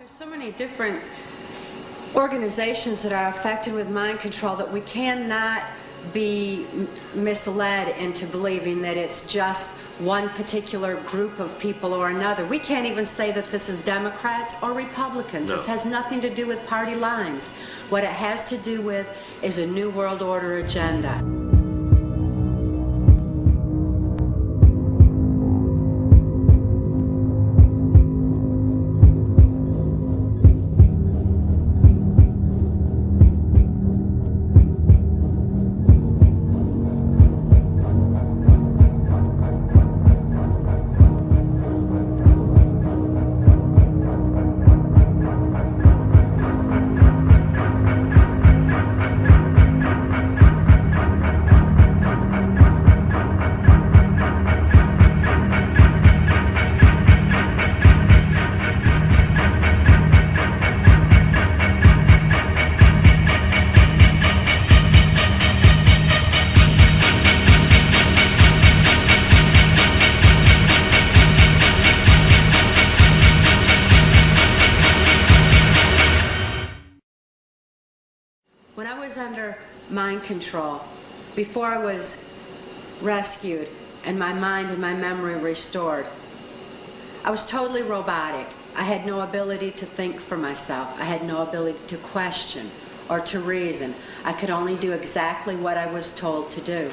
There's so many different organizations that are affected with mind control that we cannot be misled into believing that it's just one particular group of people or another. We can't even say that this is Democrats or Republicans. No. This has nothing to do with party lines. What it has to do with is a New World Order agenda. When I was under mind control, before I was rescued and my mind and my memory restored, I was totally robotic. I had no ability to think for myself. I had no ability to question or to reason. I could only do exactly what I was told to do.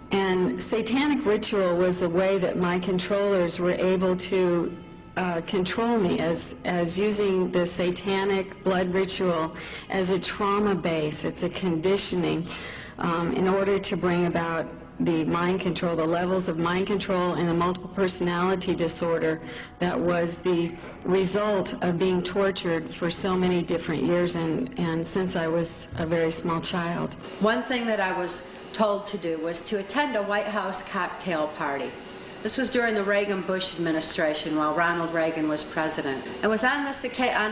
And satanic ritual was a way that my controllers were able to control me, as using the satanic blood ritual as a trauma base. It's a conditioning in order to bring about the mind control, the levels of mind control and the multiple personality disorder that was the result of being tortured for so many different years and since I was a very small child. One thing that I was told to do was to attend a White House cocktail party. This was during the Reagan-Bush administration while Ronald Reagan was president. It was on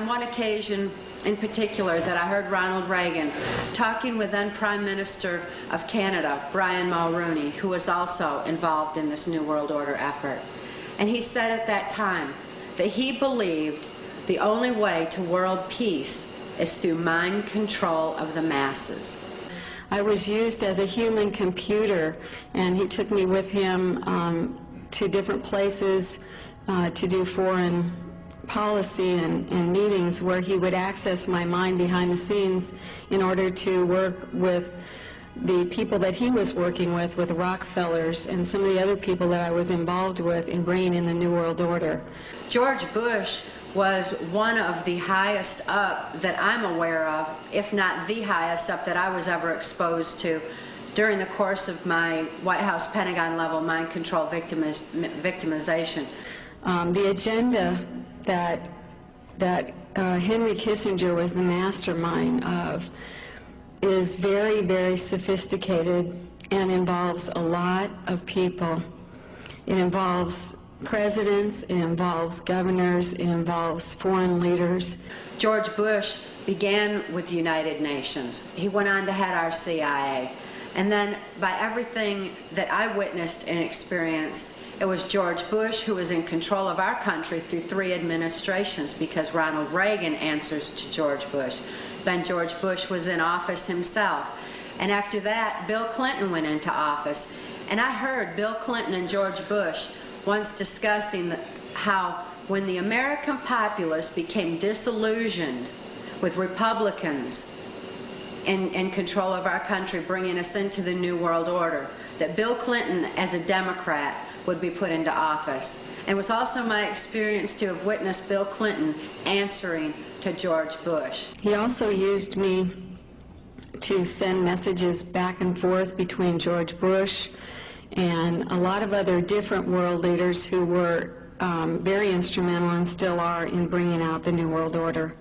one occasion in particular that I heard Ronald Reagan talking with then Prime Minister of Canada, Brian Mulroney, who was also involved in this New World Order effort. And he said at that time that he believed the only way to world peace is through mind control of the masses. I was used as a human computer, and he took me with him to different places to do foreign policy and meetings where he would access my mind behind the scenes in order to work with the people that he was working with the Rockefellers and some of the other people that I was involved with in bringing in the New World Order. George Bush was one of the highest up that I'm aware of, if not the highest up that I was ever exposed to during the course of my White House Pentagon level mind control victimization. The agenda that Henry Kissinger was the mastermind of is very, very sophisticated and involves a lot of people. It involves presidents, it involves governors, it involves foreign leaders. George Bush began with the United Nations. He went on to head our CIA. And then by everything that I witnessed and experienced, it was George Bush who was in control of our country through 3 administrations, because Ronald Reagan answers to George Bush. Then George Bush was in office himself. And after that, Bill Clinton went into office. And I heard Bill Clinton and George Bush once discussing how when the American populace became disillusioned with Republicans in control of our country, bringing us into the New World Order, that Bill Clinton, as a Democrat, would be put into office. And it was also my experience to have witnessed Bill Clinton answering to George Bush. He also used me to send messages back and forth between George Bush and a lot of other different world leaders who were very instrumental and still are in bringing out the New World Order.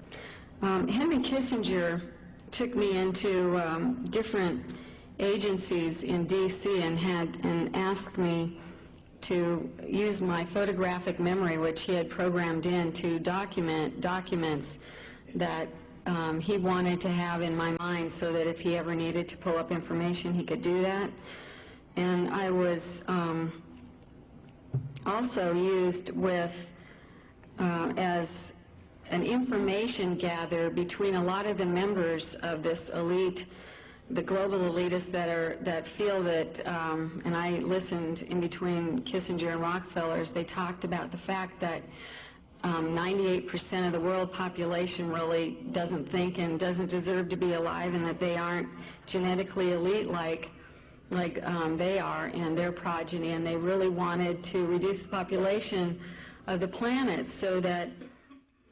Henry Kissinger took me into different agencies in D.C. and asked me to use my photographic memory, which he had programmed in, to document documents that he wanted to have in my mind so that if he ever needed to pull up information, he could do that. And I was also used with an information gather between a lot of the members of this elite, the global elitists that feel that, and I listened in between Kissinger and Rockefeller's, they talked about the fact that 98% of the world population really doesn't think and doesn't deserve to be alive, and that they aren't genetically elite like they are and their progeny, and they really wanted to reduce the population of the planet so that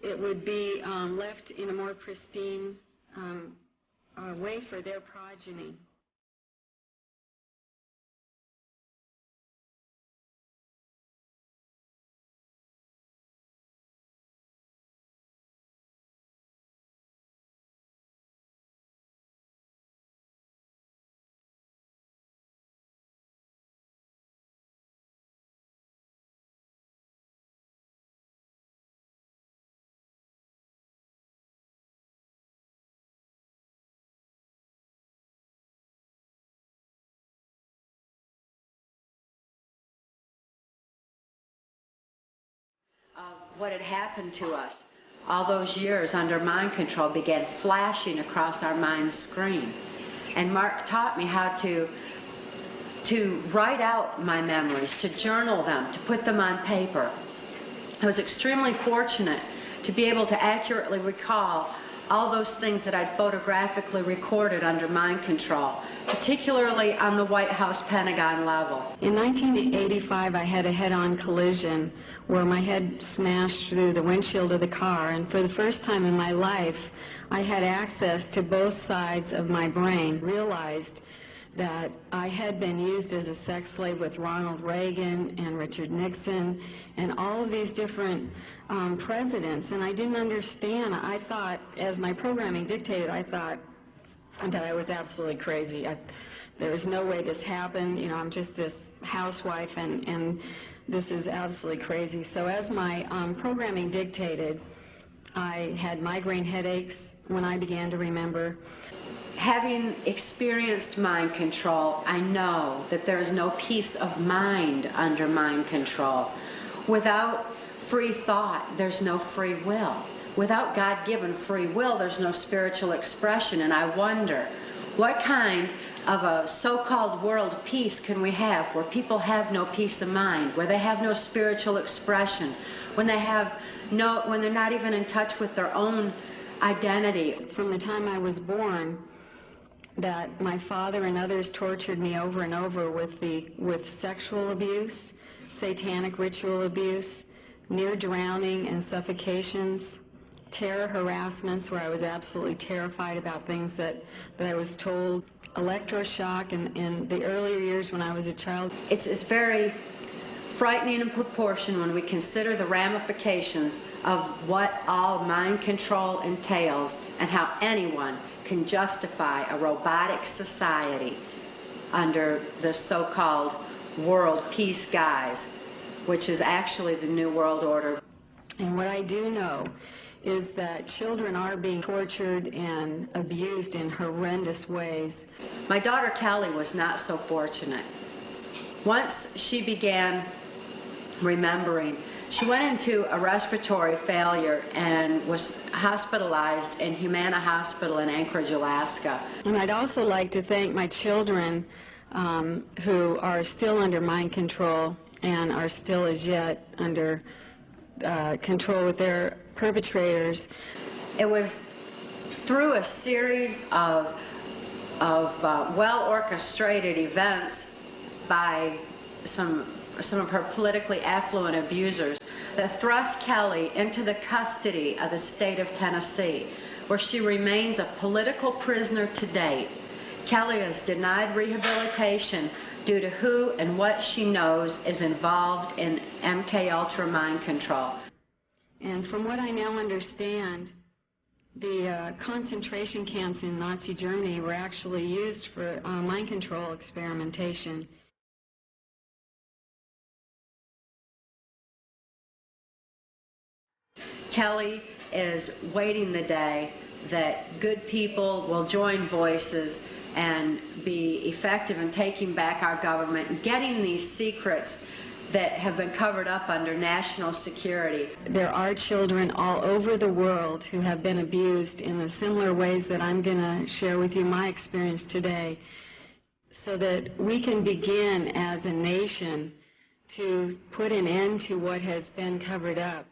it would be left in a more pristine way for their progeny. What had happened to us. All those years under mind control began flashing across our mind screen. And Mark taught me how to write out my memories, to journal them, to put them on paper. I was extremely fortunate to be able to accurately recall all those things that I'd photographically recorded under mind control, particularly on the White House Pentagon level. In 1985, I had a head-on collision where my head smashed through the windshield of the car, and for the first time in my life, I had access to both sides of my brain. Realized that I had been used as a sex slave with Ronald Reagan and Richard Nixon and all of these different presidents, and I didn't understand. I thought, as my programming dictated, I thought that I was absolutely crazy. There was no way this happened. You know, I'm just this housewife, and this is absolutely crazy. So as my programming dictated, I had migraine headaches when I began to remember. Having experienced mind control, I know that there is no peace of mind under mind control. Without free thought, there's no free will. Without God-given free will, there's no spiritual expression. And I wonder, what kind of a so-called world peace can we have where people have no peace of mind, where they have no spiritual expression, when they're not even in touch with their own identity? From the time I was born, that my father and others tortured me over and over with sexual abuse, satanic ritual abuse, near drowning and suffocations, terror harassments where I was absolutely terrified about things that I was told, electroshock in the earlier years when I was a child. It's very frightening in proportion when we consider the ramifications of what all mind control entails and how anyone can justify a robotic society under the so-called world peace guise, which is actually the New World Order. And what I do know is that children are being tortured and abused in horrendous ways. My daughter Kelly was not so fortunate. Once she began remembering, she went into a respiratory failure and was hospitalized in Humana Hospital in Anchorage, Alaska. And I'd also like to thank my children who are still under mind control and are still as yet under control with their perpetrators. It was through a series of well-orchestrated events by some of her politically affluent abusers that thrust Kelly into the custody of the state of Tennessee, where she remains a political prisoner to date. Kelly is denied rehabilitation due to who and what she knows is involved in MK-Ultra mind control. And from what I now understand, the concentration camps in Nazi Germany were actually used for mind control experimentation. Kelly is waiting the day that good people will join voices and be effective in taking back our government and getting these secrets that have been covered up under national security. There are children all over the world who have been abused in the similar ways that I'm going to share with you my experience today, so that we can begin as a nation to put an end to what has been covered up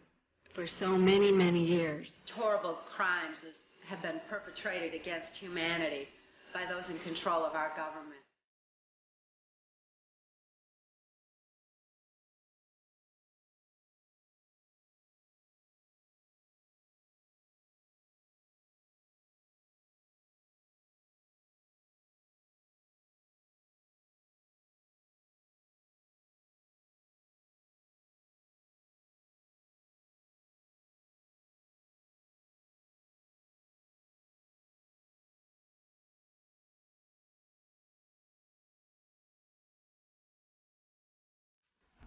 for so many, many years. Horrible crimes have been perpetrated against humanity by those in control of our government.